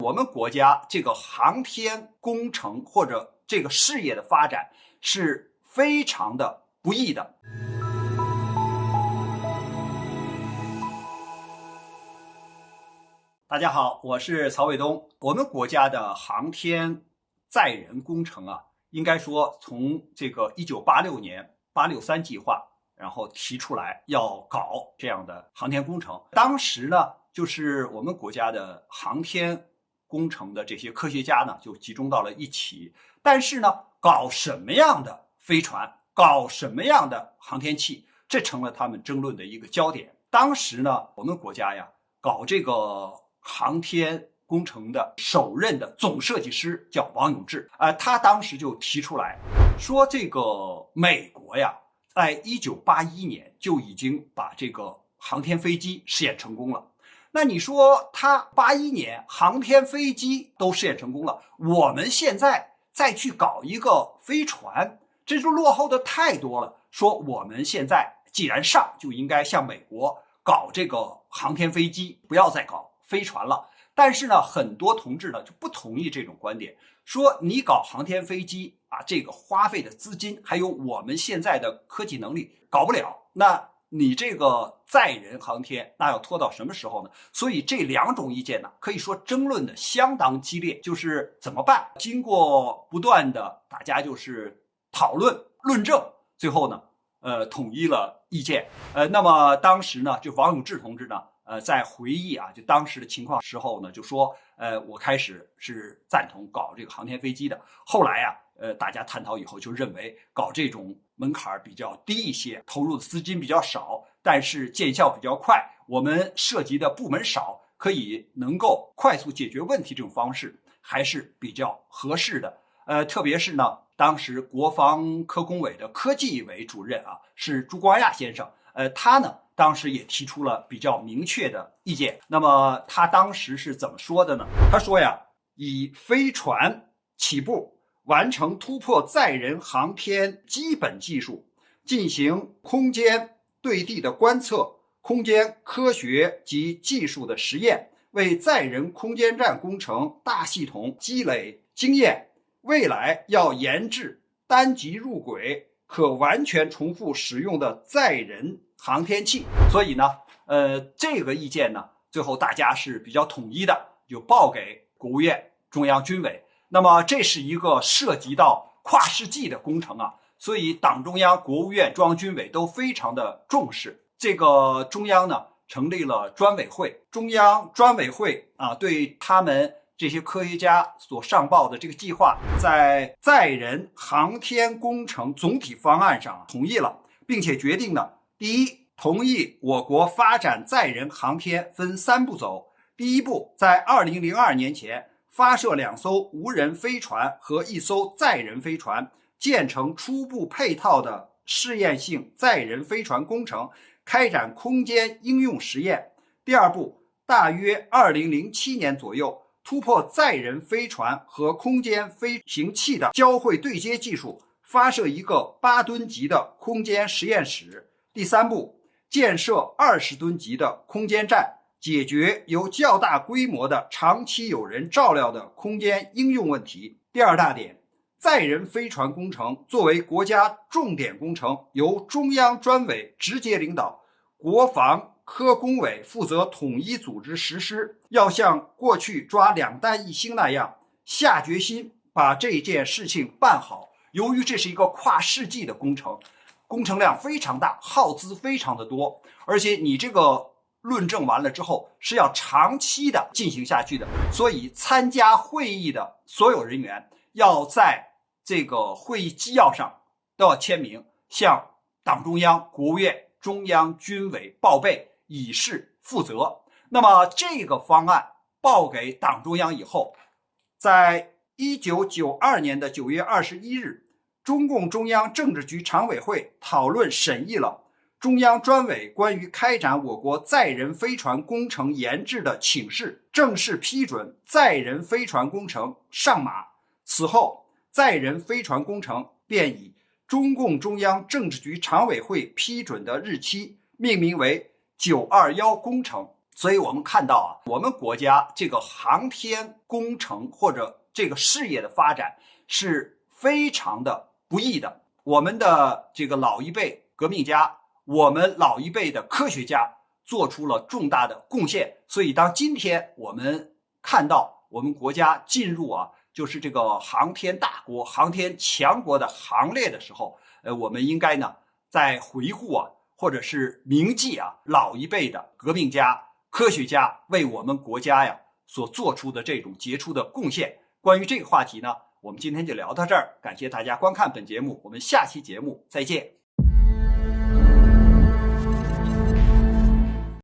我们国家这个航天工程或者这个事业的发展是非常的不易的。大家好，我是曹卫东。我们国家的航天载人工程啊，应该说从这个1986年863计划，然后提出来要搞这样的航天工程。当时呢，就是我们国家的航天工程的这些科学家呢，就集中到了一起。但是呢，搞什么样的飞船，搞什么样的航天器，这成了他们争论的一个焦点。当时呢，我们国家呀，搞这个航天工程的首任的总设计师叫王永志，他当时就提出来说，这个美国呀，在1981年就已经把这个航天飞机试验成功了。那你说他81年航天飞机都试验成功了，我们现在再去搞一个飞船，这就落后的太多了。说我们现在既然上，就应该向美国搞这个航天飞机，不要再搞飞船了。但是呢，很多同志呢就不同意这种观点，说你搞航天飞机啊，这个花费的资金还有我们现在的科技能力搞不了，那你这个载人航天那要拖到什么时候呢？所以这两种意见呢，可以说争论的相当激烈，就是怎么办？经过不断的大家就是讨论论证，最后呢统一了意见。那么当时呢，就王永志同志呢在回忆啊，就当时的情况时候呢，就说我开始是赞同搞这个航天飞机的，后来啊大家探讨以后就认为搞这种门槛比较低一些，投入的资金比较少，但是见效比较快，我们涉及的部门少，可以能够快速解决问题，这种方式还是比较合适的。特别是呢，当时国防科工委的科技委主任啊是朱光亚先生，他呢当时也提出了比较明确的意见。那么他当时是怎么说的呢？他说呀，以飞船起步，完成突破载人航天基本技术，进行空间对地的观测、空间科学及技术的实验，为载人空间站工程大系统积累经验。未来要研制单级入轨、可完全重复使用的载人航天器。所以呢，这个意见呢，最后大家是比较统一的，就报给国务院、中央军委。那么这是一个涉及到跨世纪的工程啊，所以党中央、国务院、中央军委都非常的重视。这个中央呢成立了专委会，中央专委会啊对他们这些科学家所上报的这个计划，在载人航天工程总体方案上同意了，并且决定呢，第一，同意我国发展载人航天分3步走。第一步，在2002年前发射2艘无人飞船和1艘载人飞船，建成初步配套的试验性载人飞船工程，开展空间应用实验。第二步，大约2007年左右，突破载人飞船和空间飞行器的交会对接技术，发射一个8吨级的空间实验室。第三步，建设20吨级的空间站，解决由较大规模的长期有人照料的空间应用问题。第二大点，载人飞船工程作为国家重点工程，由中央专委直接领导，国防科工委负责统一组织实施，要像过去抓2弹1星那样，下决心把这件事情办好。由于这是一个跨世纪的工程，工程量非常大，耗资非常的多，而且你这个论证完了之后是要长期的进行下去的，所以参加会议的所有人员要在这个会议纪要上都要签名，向党中央、国务院、中央军委报备，以示负责。那么这个方案报给党中央以后，在1992年的9月21日，中共中央政治局常委会讨论审议了中央专委关于开展我国载人飞船工程研制的请示，正式批准载人飞船工程上马。此后，载人飞船工程便以中共中央政治局常委会批准的日期命名为921工程。所以我们看到啊，我们国家这个航天工程或者这个事业的发展是非常的不易的。我们的这个老一辈革命家，我们老一辈的科学家做出了重大的贡献。所以当今天我们看到我们国家进入就是这个航天大国、航天强国的行列的时候，我们应该呢在回顾或者是铭记老一辈的革命家、科学家为我们国家所做出的这种杰出的贡献。关于这个话题呢，我们今天就聊到这儿，感谢大家观看本节目，我们下期节目再见。